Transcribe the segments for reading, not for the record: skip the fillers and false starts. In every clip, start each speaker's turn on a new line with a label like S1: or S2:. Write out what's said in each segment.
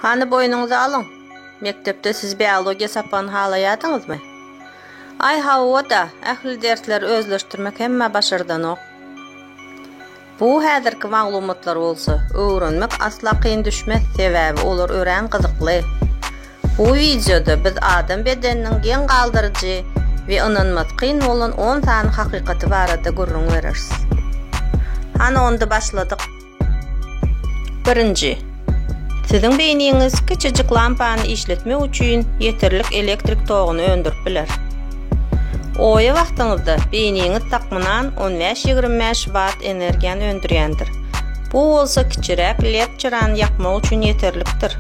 S1: Hani boynunuzu alın. Mektepte siz biyologiya sapan halayadınızmı? Ay hava da ahli dersler özleştirmek hemme başardan ok. Bu häzirki maglumatlar bolsa, öwrenmek asla kyn düşmez, sebäbi olar ören gyzykly. Bu videoda biz adam bedeniniň gen galdyrjy we inanmak kyn bolan 10 tane hakykaty barada görüň bereriz. Hani onda başladyk. 1. Siziň beýniňiz kiçijik lampany işletmek üçin yeterlik elektrik togyny öndürip biler. Oya wagtyňyzda beýniňiz takmynan 15-25 watt energiýany öndürýändir. Bu bolsa kiçirek led çyrany ýakmak üçin yeterlikdir.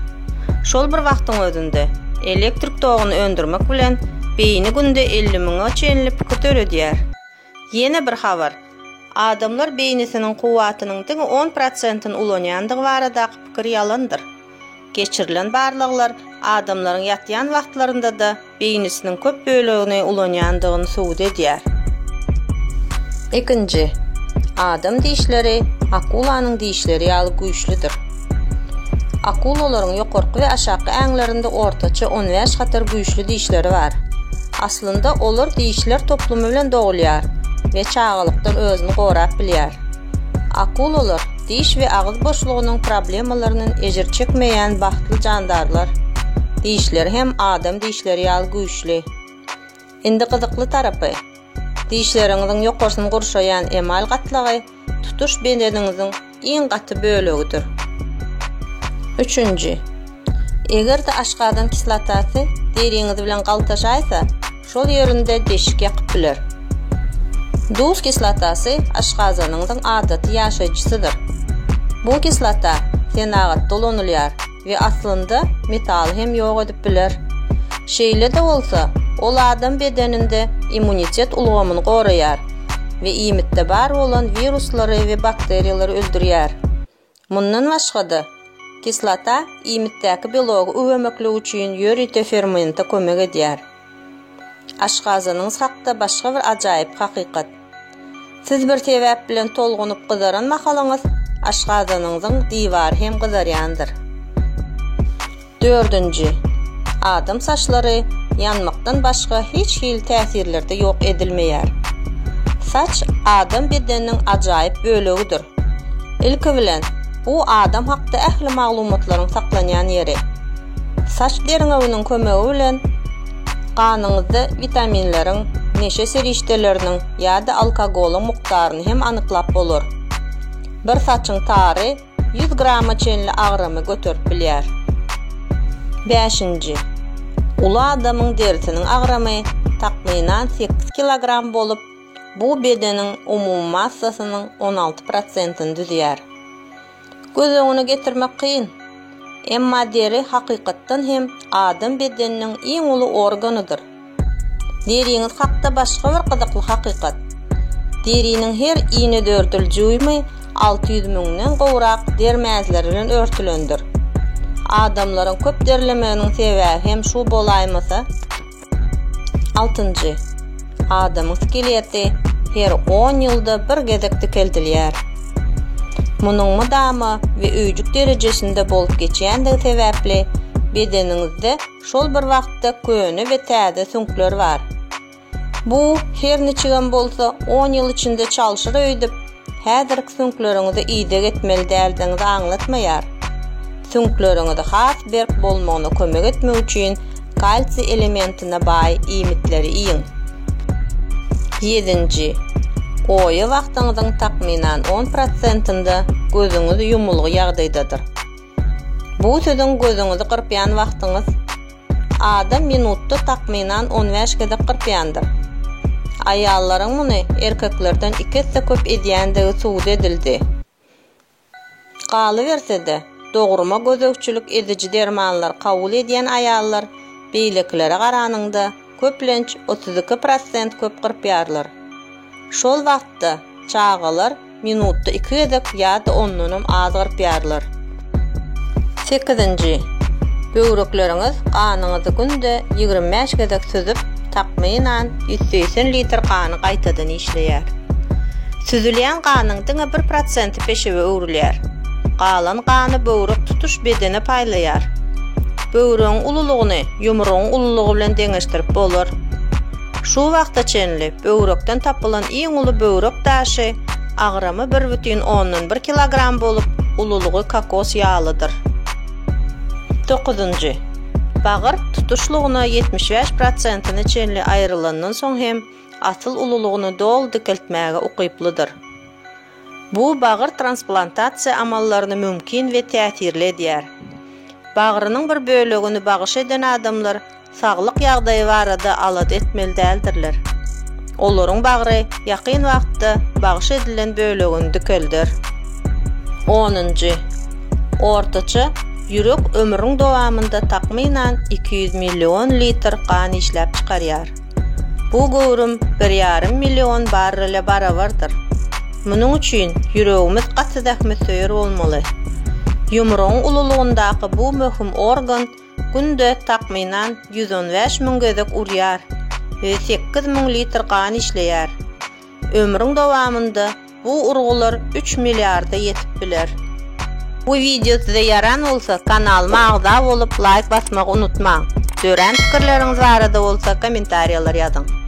S1: Şol bir wagtyň özünde elektrik togyny öndürmek bilen beýni günde 50 000 çenli pikir töredýär. Ýene bir habar. Adamlar beýnisiniň kuwatynyň 10%-ni ulanýandygy barada pikir ýalandyr. Geçirilen barlyklar adamlaryň ýatýan wagtlarynda da beýnisiniň köp bölegini ulanýandygyny suwd edýär. 2. Adam dişleri akulanyň dişleri ýaly güýçlidir. Akulalaryň ýokarky we aşaky äňlerinde ortaça 15 hatar güýçli dişleri bar. Aslında olar dişler toplumy bilen dogulýar we çağalykdan özüni gorap bilýär. Akulalar diş we agyz boşlugynyň problemalaryny ejir çekmeýän bagtly jandarlar. Dişler hem adam dişleri ýaly güýçli. Indi gyzykly tarapy. Dişleriňiziň ýokarsyny gurşaýan emal gatlagy tutuş bedeniňiziň iň gaty bölegidir. 3. Eger de aşgadan kislotasy deriňiz bilen galtaşaýsa, şol ýerinde deşik ýakyp biler. Duz kislotası aşgazanyňyň adaty ýaşaýjysydyr. Bu kislota senagat dolanylýar we aslynda metal hem ýok edip biler. Şeýle de bolsa, ol adam bedeninde immunitet ulgamyny goraýar we iýmitde bar bolan wiruslary we bakteriýalary öldürýär. Mundan başga kislota iýmitdäki biology öwemeklik üçin ýörite fermente kömek edýär. Aşgazanyňyz hakda başga bir ajaýyp hakykat. Siz bir sebäp bilen tolgunup gyzaran mahalaňyz aşgazanyňyzyň diwary hem gyzarýandyr. 4. Adam saçlary ýanmakdan başga hiç hil täsirlerde ýok edilmeýär. Saç adam bedeniniň ajaýyp bölegidir. Ilki bilen bu adam hakda ähli maglumatlaryň saklanýan ýeri. Saç deriňewiň kömegi bilen qanyňyzda vitaminleriň, neşe serişdeleriniň ýa-da alkogoluň mukdaryny hem anyklap bolar. Bir saçyň tary 100 grama çenli agramy göterip bilýär. 5. Ula adamyň derisiniň agramy takminan 8 kilogram bolup, bu bedeniň umumy massasynyň 16%-ni düzýär. Gözüňi getirmek kyn. Emma deri hakykatdan hem adam bedeniniň iň uly organydyr. Deriňiz hakda başga bir gyzykly hakykat. Deriniň her iňe dörtüljuýmy 600 000-den gowrak dermäzleri bilen örtülendir. Adamlaryň köp derlemeginiň sebäbi hem şu bolaýmasa. 6. Adamyň skeleti her 10 ýylda bir gezek dikeltilýär. Munyň mydamy we öýjük derejesinde bolup geçýändigi sebäpli bedeniňizde şol bir wagtda köne we täze süňkler bar. Bu her neçe bolsa 10 ýyl içinde çalşyr öýdüp, häzirki süňkleriňizi ýyda etmeli däldiňizi aňlatmaýar. Süňkleriňizi has berk bolmagyna kömek etmek üçin kalsiy elementine baý iýmitleri iýin. 7. Oya wagtyňyzyň takminan 10%-inde gözüňiz ýumulgy ýagdaýdadyr. Bu söziň gözüňizi qyrpýan wagtyňyz adam minutda takminan 15 gezek qyrpýandyr. Aýallaryň muny erkeklerden 2 hesse köp edýändigi suwd edildi. Galybersede, dogruma gözekçilik edici dermanlar kabul edýän aýallar beýleklere garanyňda köplenç 32% köp qyrpýarlar. Şol wagtda çağalar minutda 2 gezek ýa-da ondanam az qyrpýarlar. 8. Böwrekleriňiz qanyňyzy günde 25 gezek süzüp takminan 180 litr qany gaýtadan işleýär. Süzülýän qanyň 1% peşewe öwrülýär. Qalan qany böwrek tutuş bedene paýlaýar. böwregiň ululugyny ýumrugyň ululugy bilen deňeşdirip bolar. Şu wagta çenli böwrekden tapylan iň uly böwrek daşy agramy 1,1 kilogram bolup, ululugy kokos ýalydyr. 9. Bagyr tutuşlugyna 75%-ni çenli aýrylandan soň hem asyl ululugyny dol dikiltmäge ukyplydyr. Bu bagyr transplantasiýa amallaryny mümkin we täsirli edýär. Bagrynyň bir bölegini bagyş eden adamlar saglyk ýagdaýy barada alad etmeli däldirler. Olaryň bagry ýakyn wagtda bagyş edilen bölegini dikildir. 10. Ortaça ýürek ömrüň dowamynda takminan 200 million litr kan işläp çykarýar. Bu gowrum 1,5 million barrele barabardyr. Munuň üçin ýüregimiz gatydak mösöýür bolmaly. Ýumrugyň ululugyndaky bu möhüm organ günde takminan 115 000 gözek urýar we 8 000 litr kan işleýär. Ömrüň dowamynda bu urgular 3 milliarda ýetip biler. Bu video size yaran olsa kanalyma agza bolup like basmagy unutmaň. Dören pikirleriňiz barada bolsa kommentariýalar ýazyň.